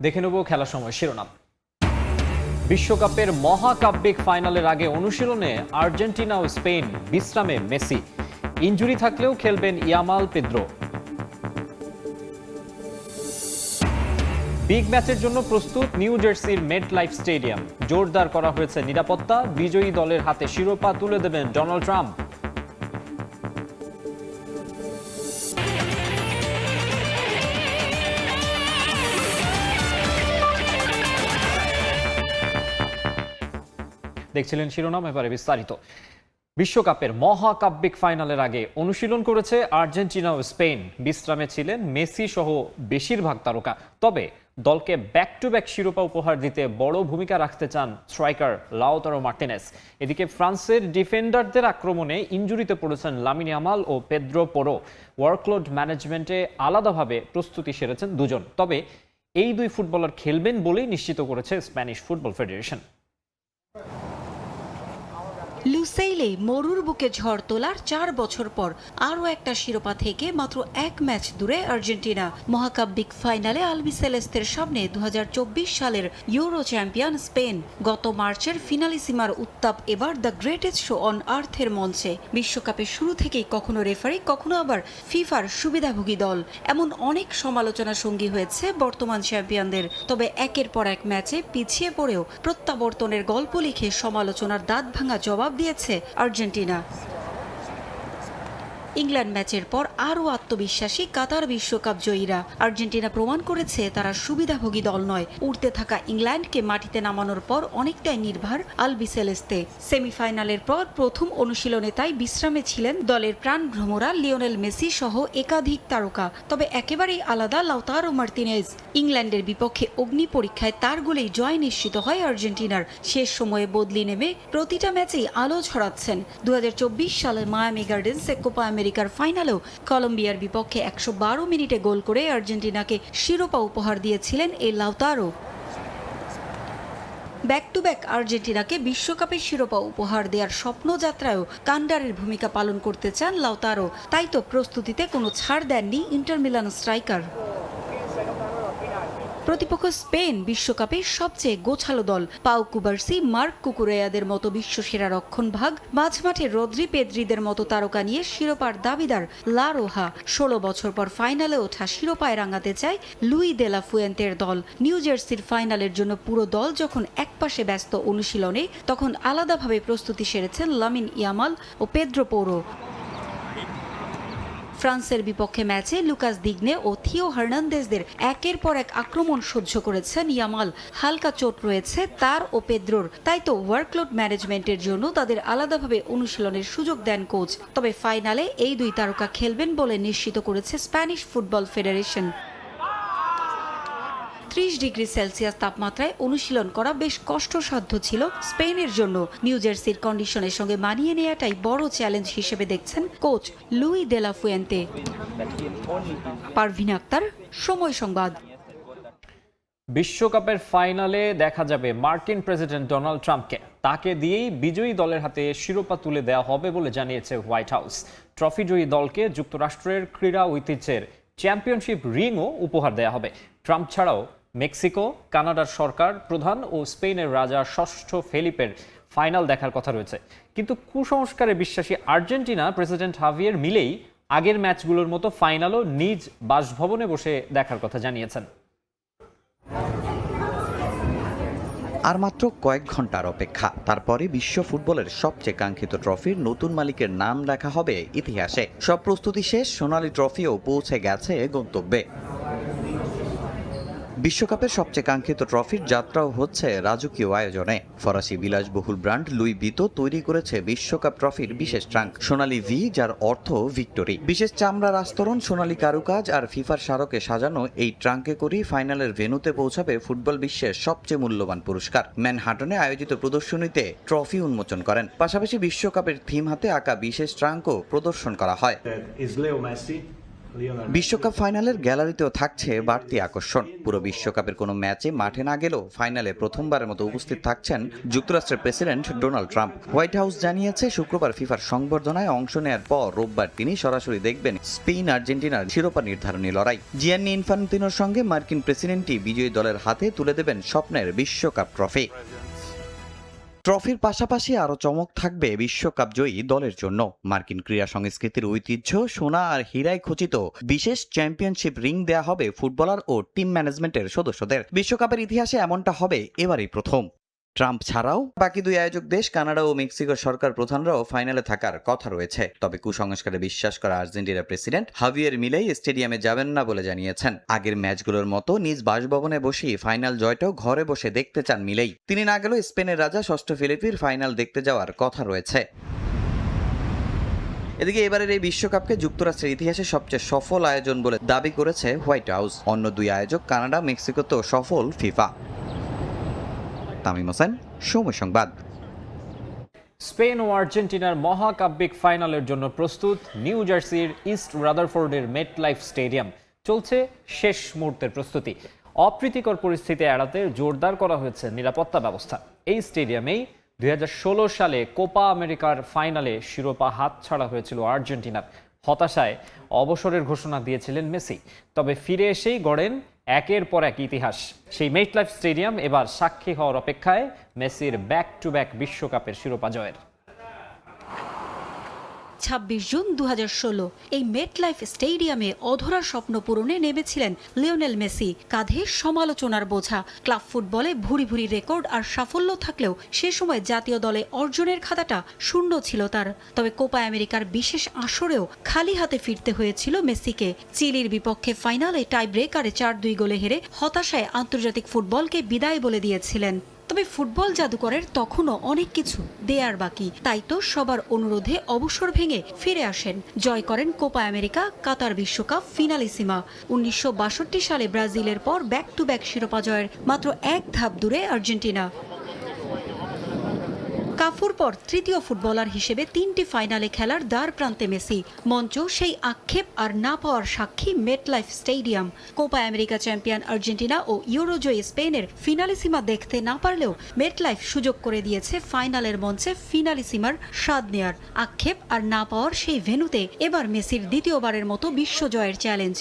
দেখে নেব খেলার সময় শিরোনাম। বিশ্বকাপের মহাকাব্যিক ফাইনালের আগে অনুশীলনে আর্জেন্টিনা ও স্পেন, বিশ্রামে মেসি। ইনজুরি থাকলেও খেলবেন ইয়ামাল, পেদ্রো। বিগ ম্যাচের জন্য প্রস্তুত নিউ জার্সির মেট লাইফ স্টেডিয়াম। জোরদার করা হয়েছে নিরাপত্তা। বিজয়ী দলের হাতে শিরোপা তুলে দেবেন ডোনাল্ড ট্রাম্প। দেখছিলেন শিরোনাম, এবারে বিস্তারিত। বিশ্বকাপের মহাকাব্যিক ফাইনালের আগে অনুশীলন করেছে আর্জেন্টিনা ও স্পেন। বিশ্রামে ছিলেন মেসি সহ বেশিরভাগ তারকা। তবে দলকে ব্যাক টু ব্যাক শিরোপা উপহার দিতে বড় ভূমিকা রাখতে চান স্ট্রাইকার লাউতারো মার্টিনেজ। এদিকে ফ্রান্সের ডিফেন্ডারদের আক্রমণে ইনজুরিতে পড়েছেন লামিন ইয়ামাল ও পেদ্রো পোরো। ওয়ার্কলোড ম্যানেজমেন্টে আলাদাভাবে প্রস্তুতি সেরেছেন দুজন। তবে এই দুই ফুটবলার খেলবেন বলেই নিশ্চিত করেছে স্প্যানিশ ফুটবল ফেডারেশন। লুসেইলে মরুর বুকে ঝড় তোলার 4 বছর পর আরও একটা শিরোপা থেকে মাত্র এক ম্যাচ দূরে আর্জেন্টিনা। মহাকাব্যিক ফাইনালে আলবিসেলেস্তের সামনে 2024 সালের ইউরো চ্যাম্পিয়ন স্পেন। গত মার্চের ফিনালিসিমার উত্তাপ এবার দ্য গ্রেটেস্ট শো অন আর্থের মঞ্চে। বিশ্বকাপের শুরু থেকেই কখনো রেফারি, কখনো আবার ফিফার সুবিধাভোগী দল, এমন অনেক সমালোচনা সঙ্গী হয়েছে বর্তমান চ্যাম্পিয়নদের। তবে একের পর এক ম্যাচে পিছিয়ে পড়েও প্রত্যাবর্তনের গল্প লিখে সমালোচনার দাঁত ভাঙা জবাব দিয়েছে আর্জেন্টিনা। ইংল্যান্ড ম্যাচের পর আরও আত্মবিশ্বাসী কাতার বিশ্বকাপ জয়ীরা। আর্জেন্টিনা প্রমাণ করেছে তারা সুবিধাভোগী দল নয়। উঠতে থাকা ইংল্যান্ডকে মাটিতে নামানোর পর অনেকটাই নির্ভর আলবিসেলেস্তে। সেমিফাইনালের পর প্রথম অনুশীলনে তাই বিশ্রামে ছিলেন দলের প্রাণভ্রমরা লিওনেল মেসি সহ একাধিক তারকা। তবে একেবারেই আলাদা লাউতারো মার্টিনেজ। ইংল্যান্ডের বিপক্ষে অগ্নি পরীক্ষায় তার গোলেই জয় নিশ্চিত হয় আর্জেন্টিনার। শেষ সময়ে বদলি নেমে প্রতিটা ম্যাচেই আলো ছড়াচ্ছেন। 2024 সালের মায়ামি গার্ডেন্সে কোপা আমেরিকার ফাইনালেও কলম্বিয়ার বিপক্ষে 112 মিনিটে গোল করে আর্জেন্টিনাকে শিরোপা উপহার দিয়েছিলেন এই লাউতারো। ব্যাক টু ব্যাক আর্জেন্টিনাকে বিশ্বকাপের শিরোপা উপহার দেওয়ার স্বপ্নযাত্রায়ও কান্ডারের ভূমিকা পালন করতে চান লাউতারো। তাই তো প্রস্তুতিতে কোনো ছাড় দেননি ইন্টার মিলান স্ট্রাইকার। প্রতিপক্ষ স্পেন বিশ্বকাপের সবচেয়ে গোছালো দল। পাউ কুবার্সি, মার্ক কুকুরেয়াদের মতো বিশ্বসেরা রক্ষণভাগ, মাঝমাঠে রদ্রি, পেদ্রিদের মতো তারকা নিয়ে শিরোপার দাবিদার লা রোহা। 16 বছর পর ফাইনালে ওঠা শিরোপায় রাঙাতে চায় লুই দে লা ফুয়েন্তের দল। নিউ জার্সির ফাইনালের জন্য পুরো দল যখন একপাশে ব্যস্ত অনুশীলনে, তখন আলাদাভাবে প্রস্তুতি সেরেছেন লামিন ইয়ামাল ও পেদ্রো পোরো। ফ্রান্সের বিপক্ষে ম্যাচে লুকাস দিগনে ও থিও হার্নান্দেজদের একের পর এক আক্রমণ সহ্য করেছেন ইয়ামাল। হালকা চোট রয়েছে তার ও পেদ্রোর। তাই তো ওয়ার্কলোড ম্যানেজমেন্টের জন্য তাদের আলাদাভাবে অনুশীলনের সুযোগ দেন কোচ। তবে ফাইনালে এই দুই তারকা খেলবেন বলে নিশ্চিত করেছে Spanish football federation. 30 degree Celsius তাপমাত্রায় অনুশীলন করা বেশ কষ্টসাধ্য ছিল স্পেনের জন্য। নিউ জার্সির কন্ডিশনের সঙ্গে মানিয়ে নেওয়াটাই বড় চ্যালেঞ্জ হিসেবে দেখছেন কোচ লুই দে লা ফুয়েন্তে। পারভিন আক্তার, সময় সংবাদ। বিশ্বকাপের ফাইনালে দেখা যাবে মার্কিন প্রেসিডেন্ট ডোনাল্ড ট্রাম্পকে। তাকে দিয়েই বিজয়ী দলের হাতে শিরোপা তুলে দেওয়া হবে বলে জানিয়েছে হোয়াইট হাউস। ট্রফি জয়ী দলকে যুক্তরাষ্ট্রের ক্রীড়া ঐতিহ্যের চ্যাম্পিয়নশিপ রিংও উপহার দেওয়া হবে। ট্রাম্প ছাড়াও মেক্সিকো, কানাডার সরকার প্রধান ও স্পেনের রাজা ষষ্ঠ ফেলিপের ফাইনাল দেখার কথা রয়েছে। কিন্তু কুসংস্কারে বিশ্বাসী আর্জেন্টিনা প্রেসিডেন্ট হাভিয়ের মিলেই আগের ম্যাচগুলোর মতো ফাইনালও নিজ বাসভবনে বসে দেখার কথা জানিয়েছেন। আর মাত্র কয়েক ঘন্টার অপেক্ষা, তারপরে বিশ্ব ফুটবলের সবচেয়ে কাঙ্ক্ষিত ট্রফির নতুন মালিকের নাম লেখা হবে ইতিহাসে। সব প্রস্তুতি শেষ, সোনালী ট্রফিও পৌঁছে গেছে গন্তব্যে। বিশ্বকাপের সবচেয়ে কাঙ্ক্ষিত ট্রফির যাত্রাও হচ্ছে রাজকীয় আয়োজনে। ফরাসি বিলাসবহুল ব্র্যান্ড লুই ভিতো তৈরি করেছে বিশ্বকাপ ট্রফির বিশেষ ট্রাঙ্ক, সোনালী ভি, যার অর্থ ভিক্টোরি। বিশেষ চামড়ার আস্তরণ, সোনালী কারুকাজ আর ফিফার স্মারকে সাজানো এই ট্রাঙ্কে করেই ফাইনালের ভেন্যুতে পৌঁছাবে ফুটবল বিশ্বের সবচেয়ে মূল্যবান পুরস্কার। ম্যানহাটনে আয়োজিত প্রদর্শনীতে ট্রফি উন্মোচন করেন। পাশাপাশি বিশ্বকাপের থিম হাতে আঁকা বিশেষ ট্রাঙ্কও প্রদর্শন করা হয়। বিশ্বকাপ ফাইনালের গ্যালারিতেও থাকছে বাড়তি আকর্ষণ। পুরো বিশ্বকাপের কোনো ম্যাচে মাঠে না গেলেও ফাইনালে প্রথমবারের মতো উপস্থিত থাকছেন যুক্তরাষ্ট্রের president Donald Trump. White house জানিয়েছে শুক্রবার ফিফার সংবর্ধনায় অংশ নেওয়ার পর রোববার তিনি সরাসরি দেখবেন স্পেন আর্জেন্টিনার শিরোপা নির্ধারণী লড়াই। জিয়ান্নি ইনফান্তিনোর সঙ্গে মার্কিন প্রেসিডেন্টই বিজয়ী দলের হাতে তুলে দেবেন স্বপ্নের বিশ্বকাপ ট্রফি। ট্রফির পাশাপাশি আরও চমক থাকবে বিশ্বকাপ জয়ী দলের জন্য। মার্কিন ক্রীড়া সংস্কৃতির ঐতিহ্য সোনা আর হীরায় খচিত বিশেষ চ্যাম্পিয়নশিপ রিং দেয়া হবে ফুটবলার ও টিম ম্যানেজমেন্টের সদস্যদের। বিশ্বকাপের ইতিহাসে এমনটা হবে এবারই প্রথম। ট্রাম্প ছাড়াও বাকি দুই আয়োজক দেশ কানাডা ও মেক্সিকোর সরকার প্রধানরাও ফাইনালে থাকার কথা রয়েছে। তবে কুসংস্কারে বিশ্বাস করা আর্জেন্টিনার প্রেসিডেন্ট হাভিয়ের মিলেই স্টেডিয়ামে যাবেন না বলে জানিয়েছেন। আগের ম্যাচগুলোর মতো নিজ বাসভবনে বসেই ফাইনাল জয়টাও ঘরে বসে দেখতে চান মিলেই। তিনি না গেলেও স্পেনের রাজা ষষ্ঠ ফিলিপির ফাইনাল দেখতে যাওয়ার কথা রয়েছে। এদিকে এবারের এই বিশ্বকাপকে যুক্তরাষ্ট্রের ইতিহাসে সবচেয়ে সফল আয়োজন বলে দাবি করেছে হোয়াইট হাউস। অন্য দুই আয়োজক কানাডা, মেক্সিকোতেও সফল ফিফা। তামিম হোসেন, সময় সংবাদ। স্পেন ও আর্জেন্টিনার মহাকাব্যিক ফাইনালের জন্য প্রস্তুত নিউ জার্সির ইস্ট রাদারফোর্ডের মেটলাইফ স্টেডিয়াম। চলছে শেষ মুহূর্তের প্রস্তুতি। অপ্রীতিকর পরিস্থিতি এড়াতে জোরদার করা হয়েছে নিরাপত্তা ব্যবস্থা। এই স্টেডিয়ামেই 2016 সালে কোপা আমেরিকার ফাইনালে শিরোপা হাতছাড়া হয়েছিল আর্জেন্টিনার। হতাশায় অবসরের ঘোষণা দিয়েছিলেন মেসি। তবে ফিরে এসেই গড়েন একের পর এক ইতিহাস। সেই মেটলাইফ স্টেডিয়াম এবার সাক্ষী হওয়ার অপেক্ষায় মেসির ব্যাক টু ব্যাক বিশ্বকাপের শিরোপা জয়ের। 26 জুন 2016 এই মেটলাইফ স্টেডিয়ামে অধরা স্বপ্ন পূরণে নেমেছিলেন লিওনেল মেসি। কাঁধে সমালোচনার বোঝা, ক্লাব ফুটবলে ভুরি ভুরি রেকর্ড আর সাফল্য থাকলেও সে সময় জাতীয় দলে অর্জনের খাতাটা শূন্য ছিল তার। তবে কোপা আমেরিকার বিশেষ আসরেও খালি হাতে ফিরতে হয়েছিল মেসিকে। চিলির বিপক্ষে ফাইনালে টাই ব্রেকারে 4-2 গোলে হেরে হতাশায় আন্তর্জাতিক ফুটবলকে বিদায় বলে দিয়েছিলেন। তবে ফুটবল জাদুকরের তখনও অনেক কিছু দেয়ার বাকি। তাই তো সবার অনুরোধে অবসর ভেঙে ফিরে আসেন। জয় করেন কোপা আমেরিকা, কাতার বিশ্বকাপ, ফিনালিসিমা। 1962 সালে ব্রাজিলের পর ব্যাক টু ব্যাক শিরোপা জয়ের মাত্র এক ধাপ দূরে আর্জেন্টিনা। কাফুর পর তৃতীয় ফুটবলার হিসেবে 3টি ফাইনালে খেলার দ্বার প্রান্তে মেসি। মঞ্চ সেই আক্ষেপ আর না পাওয়ার সাক্ষী MetLife stadium. Copa America champion Argentina ও ইউরোজয়ী স্পেনের ফিনালিসিমা দেখতে না পারলেও মেটলাইফ সুযোগ করে দিয়েছে ফাইনালের মঞ্চে ফিনালিসিমার স্বাদ নেয়ার। আক্ষেপ আর না পাওয়ার সেই ভেন্যুতে এবার মেসির দ্বিতীয়বারের মতো বিশ্বজয়ের চ্যালেঞ্জ।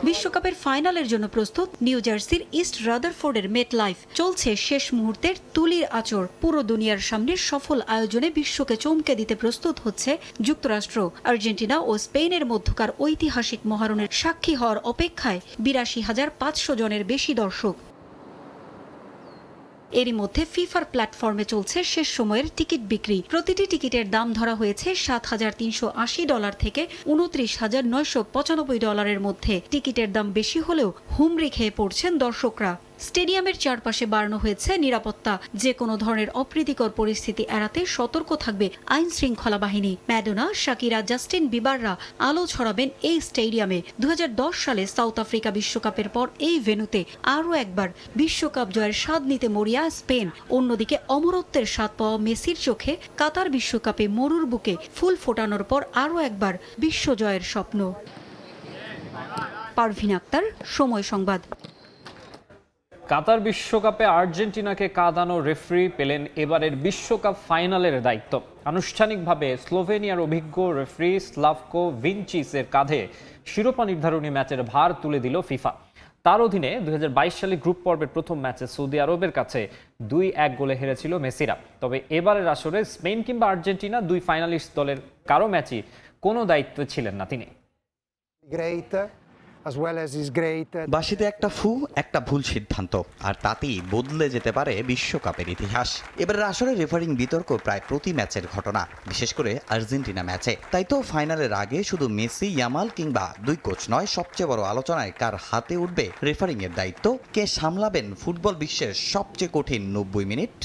বিশ্বকাপের ফাইনালের জন্য প্রস্তুত নিউ জার্সির ইস্ট রাদারফোর্ডের মেটলাইফ। চলছে শেষ মুহূর্তের তুলির আঁচড়। পুরো দুনিয়ার সামনে সফল আয়োজনে বিশ্বকে চমকে দিতে প্রস্তুত হচ্ছে যুক্তরাষ্ট্র। আর্জেন্টিনা ও স্পেনের মধ্যকার ঐতিহাসিক মহারণের সাক্ষী হওয়ার অপেক্ষায় 82,500 জনের বেশি দর্শক। এরই মধ্যে ফিফার প্ল্যাটফর্মে চলছে শেষ সময়ের টিকিট বিক্রি। প্রতিটি টিকিটের দাম ধরা হয়েছে $7,380 থেকে $29,995 মধ্যে। টিকিটের দাম বেশি হলেও হুমড়ি খেয়ে পড়ছেন দর্শকরা। স্টেডিয়ামের চারপাশে বাড়ানো হয়েছে নিরাপত্তা। যে কোনো ধরনের অপ্রীতিকর পরিস্থিতি এড়াতে সতর্ক থাকবে আইন শৃঙ্খলা বাহিনী। ম্যাডোনা, শাকিরা, জাস্টিন বিবাররা আলো ছড়াবেন এই স্টেডিয়ামে। 2010 সালে সাউথ আফ্রিকা বিশ্বকাপের পর এই ভেন্যুতে আরও একবার বিশ্বকাপ জয়ের স্বাদ নিতে মরিয়া স্পেন। অন্যদিকে অমরত্বের স্বাদ পাওয়া মেসির চোখে কাতার বিশ্বকাপে মরুর বুকে ফুল ফোটানোর পর আরও একবার বিশ্বজয়ের স্বপ্ন। পারভিন আক্তার, সময় সংবাদ। কাতার বিশ্বকাপে আর্জেন্টিনাকে কাঁদানো রেফারি পেলেন এবারের বিশ্বকাপ ফাইনালের দায়িত্ব। আনুষ্ঠানিকভাবে স্লোভেনিয়ার অভিজ্ঞ রেফারি স্লাভকো ভিনচিসের কাঁধে শিরোপা নির্ধারণী ম্যাচের ভার তুলে দিল ফিফা। তার অধীনে 2022 সালে গ্রুপ পর্বের প্রথম ম্যাচে সৌদি আরবের কাছে 2-1 গোলে হেরেছিল মেসিরা। তবে এবারের আসরে স্পেন কিংবা আর্জেন্টিনা দুই ফাইনালিস্ট দলের কারো ম্যাচই কোনো দায়িত্বে ছিলেন না তিনি। বাঁশিতে একটা ফু, একটা ভুল সিদ্ধান্ত, আর তাতেই বদলে যেতে পারে বিশ্বকাপের ইতিহাস। এবারের আসরে রেফারিং বিতর্ক প্রায় প্রতি ম্যাচের ঘটনা, বিশেষ করে আর্জেন্টিনা ম্যাচে। তাই তো ফাইনালের আগে শুধু মেসি, ইয়ামাল কিংবা দুই কোচ নয়, সবচেয়ে বড় আলোচনায় কার হাতে উঠবে রেফারিং এর দায়িত্ব, কে সামলাবেন ফুটবল বিশ্বের সবচেয়ে কঠিন 90 মিনিট।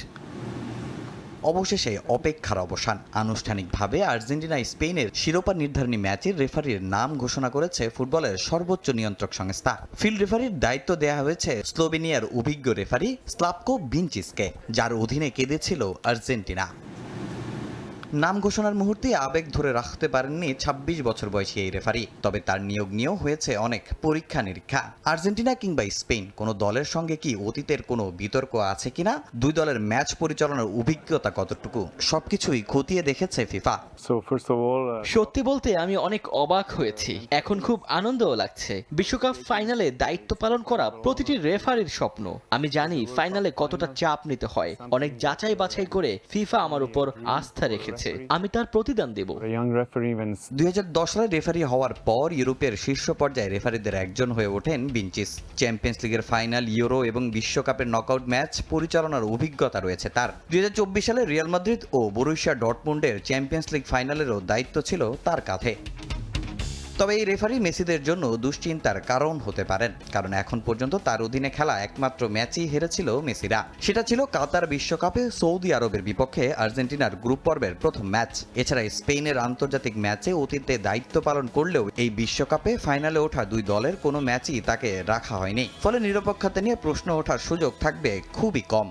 অবশেষে অপেক্ষার অবসান। আনুষ্ঠানিকভাবে আর্জেন্টিনা স্পেনের শিরোপা নির্ধারণী ম্যাচের রেফারির নাম ঘোষণা করেছে ফুটবলের সর্বোচ্চ নিয়ন্ত্রক সংস্থা। ফিল্ড রেফারির দায়িত্ব দেয়া হয়েছে স্লোভেনিয়ার অভিজ্ঞ রেফারি স্লাভকো ভিনচিসকে, যার অধীনে কেঁদেছিল আর্জেন্টিনা। নাম ঘোষণার মুহূর্তে আবেগ ধরে রাখতে পারেননি ২৬ বছর বয়সী এই রেফারি। তবে তার নিয়োগ নিয়েও হয়েছে অনেক পরীক্ষা নিরীক্ষা। আর্জেন্টিনা কিংবা স্পেন কোনো দলের সঙ্গে কি অতীতের কোনো বিতর্ক আছে কিনা, দুই দলের ম্যাচ পরিচালনার অভিজ্ঞতা কতটুকু, সবকিছুই খতিয়ে দেখেছে ফিফা। সত্যি বলতে আমি অনেক অবাক হয়েছি, এখন খুব আনন্দও লাগছে। বিশ্বকাপ ফাইনালে দায়িত্ব পালন করা প্রতিটি রেফারির স্বপ্ন। আমি জানি ফাইনালে কতটা চাপ নিতে হয়। অনেক যাচাই বাছাই করে ফিফা আমার উপর আস্থা রেখেছে, আমি তার প্রতিদান দেব। ২০১০ সালে রেফারি হওয়ার পর ইউরোপের শীর্ষ পর্যায়ে রেফারিদের একজন হয়ে ওঠেন ভিনচিচ। চ্যাম্পিয়ন্স লিগের ফাইনাল, ইউরো এবং বিশ্বকাপের নকআউট ম্যাচ পরিচালনার অভিজ্ঞতা রয়েছে তার। ২০২৪ সালে রিয়াল মাদ্রিদ ও বরুসিয়া ডর্টমুন্ডের চ্যাম্পিয়ন্স লিগ ফাইনালেরও দায়িত্ব ছিল তার কাঁধে। তবে এই রেফারি মেসিদের জন্য দুশ্চিন্তার কারণ হতে পারেন, কারণ এখন পর্যন্ত তার অধীনে খেলা একমাত্র ম্যাচই হেরেছিল মেসিরা। সেটা ছিল কাতার বিশ্বকাপে সৌদি আরবের বিপক্ষে আর্জেন্টিনার গ্রুপ পর্বের প্রথম ম্যাচ। এছাড়া স্পেনের আন্তর্জাতিক ম্যাচে অতীতে দায়িত্ব পালন করলেও এই বিশ্বকাপে ফাইনালে ওঠা দুই দলের কোনো ম্যাচই তাকে রাখা হয়নি। ফলে নিরপেক্ষতা নিয়ে প্রশ্ন ওঠার সুযোগ থাকবে খুবই কম।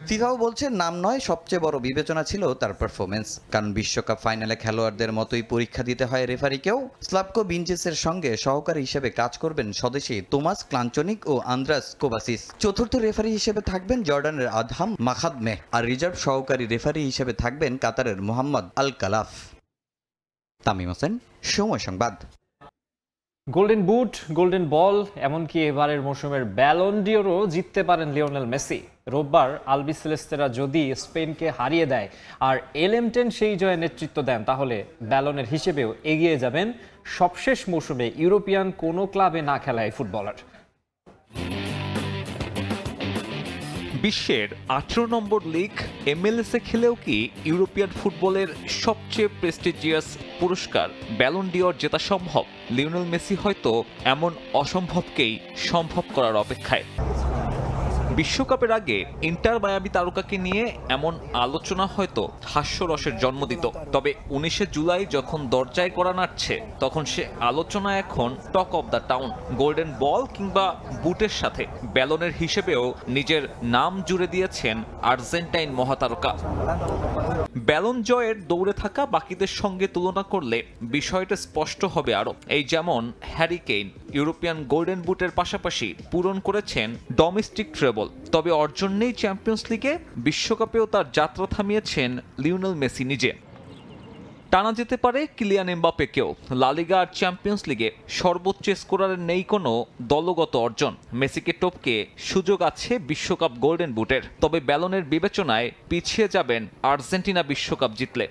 ফিফাও বলছে নাম নয়, সবচেয়ে বড় বিবেচনা ছিল তার পারফরমেন্স। কারণ বিশ্বকাপ ফাইনালে খেলোয়াড়দের মতোই পরীক্ষা দিতে হয় রেফারিকেও। স্লাভকো ভিনচিচের সঙ্গে সহকারী হিসেবে কাজ করবেন স্বদেশী তোমাস ক্লাঞ্চনিক ও আন্দ্রাস কোভাসিস। চতুর্থ রেফারি হিসেবে থাকবেন জর্ডানের আদহাম মাখাদমেহ, আর রিজার্ভ সহকারী রেফারি হিসেবে থাকবেন কাতারের মোহাম্মদ আল কালাফ। তামিম হোসেন, সময় সংবাদ। গোল্ডেন বুট, গোল্ডেন বল, এমনকি এবারের মৌসুমের ব্যালন ডিওরও জিততে পারেন লিওনেল মেসি। রোববার আলবিসেলেস্তেরা যদি স্পেনকে হারিয়ে দেয় আর এলএম10 সেই জয়ে নেতৃত্ব দেন, তাহলে ব্যালনের হিসেবেও এগিয়ে যাবেন সবশেষ মৌসুমে ইউরোপিয়ান কোনো ক্লাবে না খেলা এই ফুটবলার। বিশ্বের 18 নম্বর লিগ MLS এ খেলেও কি ইউরোপিয়ান ফুটবলের সবচেয়ে প্রেস্টিজিয়াস পুরস্কার ব্যালন ডিওর জেতা সম্ভব? লিওনেল মেসি হয়তো এমন অসম্ভবকেই সম্ভব করার অপেক্ষায়। বিশ্বকাপের আগে ইন্টার মায়ামি তারকাকে নিয়ে এমন আলোচনা হয়তো হাস্যরসের জন্ম দিত। তবে 19 জুলাই যখন দরজায় করা নাড়ছে, তখন সে আলোচনা এখন talk of the town. Golden ball কিংবা বুটের সাথে ব্যালনের হিসেবেও নিজের নাম জুড়ে দিয়েছেন আর্জেন্টাইন মহাতারকা। ব্যালন জয়ের দৌড়ে থাকা বাকিদের সঙ্গে তুলনা করলে বিষয়টা স্পষ্ট হবে আরও। এই যেমন হ্যারি কেইন ইউরোপিয়ান গোল্ডেন বুটের পাশাপাশি পূরণ করেছেন ডোমেস্টিক ট্রেবল, তবে অর্জন নেই চ্যাম্পিয়ন্স লিগে। বিশ্বকাপেও তার যাত্রা থামিয়েছেন লিওনেল মেসি নিজে। টানা যেতে পারে কিলিয়ান এমবাপ্পেকেও। লা লিগা আর চ্যাম্পিয়ন্স লিগে সর্বোচ্চ স্কোরারের নেই কোনো দলগত অর্জন। মেসিকে টপকে সুযোগ আছে বিশ্বকাপ গোল্ডেন বুটের, তবে ব্যালনের বিবেচনায় পিছিয়ে যাবেন আর্জেন্টিনা বিশ্বকাপ জিতলে।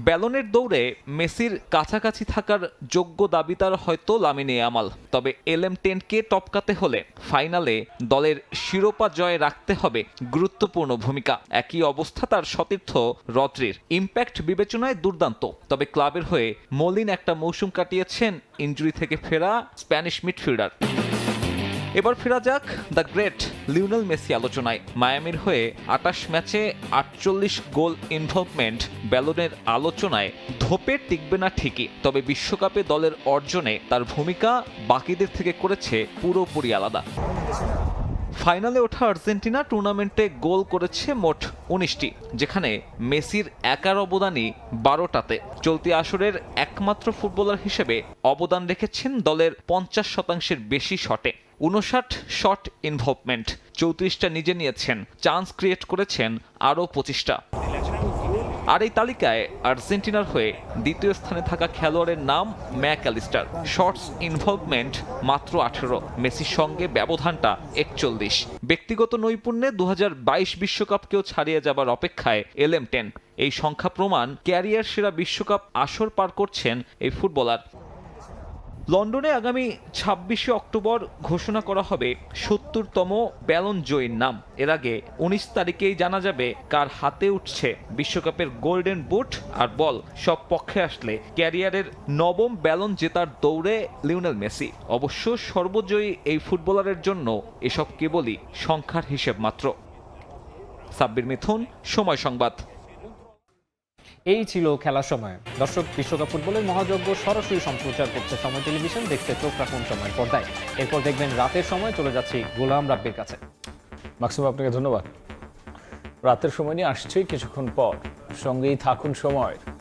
ব্যালনের দৌড়ে মেসির কাছাকাছি থাকার যোগ্য দাবিদার হয়তো লামিনে ইয়ামাল, তবে এলএম10কে টপকাতে হলে ফাইনালে দলের শিরোপা জয়ে রাখতে হবে গুরুত্বপূর্ণ ভূমিকা। একই অবস্থা তার সতীর্থ রদ্রির। ইম্প্যাক্ট বিবেচনায় দুর্দান্ত, তবে ক্লাবের হয়ে মলিন একটা মৌসুম কাটিয়েছেন ইনজুরি থেকে ফেরা স্প্যানিশ মিডফিল্ডার। এবার ফেরা যাক দ্য গ্রেট লিওনেল মেসি আলোচনায়। মায়ামির হয়ে 28 ম্যাচে 48 গোল ইনভলভমেন্ট ব্যালনের আলোচনায় ধোপে টিকবে না ঠিকই, তবে বিশ্বকাপে দলের অর্জনে তার ভূমিকা বাকিদের থেকে করেছে পুরোপুরি আলাদা। ফাইনালে ওঠা আর্জেন্টিনা টুর্নামেন্টে গোল করেছে মোট 19টি, যেখানে মেসির একার অবদানই 12টাতে। চলতি আসরের একমাত্র ফুটবলার হিসেবে অবদান রেখেছেন দলের 50% বেশি শটে। 59 শট ইনভলভমেন্ট, 34টা নিজে নিয়েছেন, চান্স ক্রিয়েট করেছেন আরও 25টা। আর এই তালিকায় আর্জেন্টিনার হয়ে দ্বিতীয় স্থানে থাকা খেলোয়াড়ের নাম ম্যাকঅ্যালিস্টার। শটস ইনভলভমেন্ট মাত্র 18, মেসির সঙ্গে ব্যবধানটা 41। ব্যক্তিগত নৈপুণ্যে 2022 বিশ্বকাপকেও ছাড়িয়ে যাবার অপেক্ষায় এলএম10। এই সংখ্যা প্রমাণ ক্যারিয়ার সেরা বিশ্বকাপ আসর পার করছেন এই ফুটবলার। লন্ডনে আগামী 26 অক্টোবর ঘোষণা করা হবে 70তম ব্যালন জয়ীর নাম। এর আগে 19 তারিখেই জানা যাবে কার হাতে উঠছে বিশ্বকাপের গোল্ডেন বুট আর বল। সব পক্ষে আসলে ক্যারিয়ারের 9ম ব্যালন জেতার দৌড়ে লিওনেল মেসি। অবশ্য সর্বজয়ী এই ফুটবলারের জন্য এসব কেবলই সংখ্যার হিসেব মাত্র। সাব্বির মিথুন, সময় সংবাদ। এই ছিল খেলার সময়। দর্শক, বিশ্বকাপ ফুটবলের মহাযজ্ঞ সরাসরি সম্প্রচার করছে সময় টেলিভিশন। দেখতে চোখ রাখুন সময় পর্দায়। এরপর দেখবেন রাতের সময়। চলে যাচ্ছি গোলাম রাব্বির কাছে। মাকসুম, আপনাকে ধন্যবাদ। রাতের সময় নিয়ে আসছে কিছুক্ষণ পর। সঙ্গেই থাকুন সময়ের।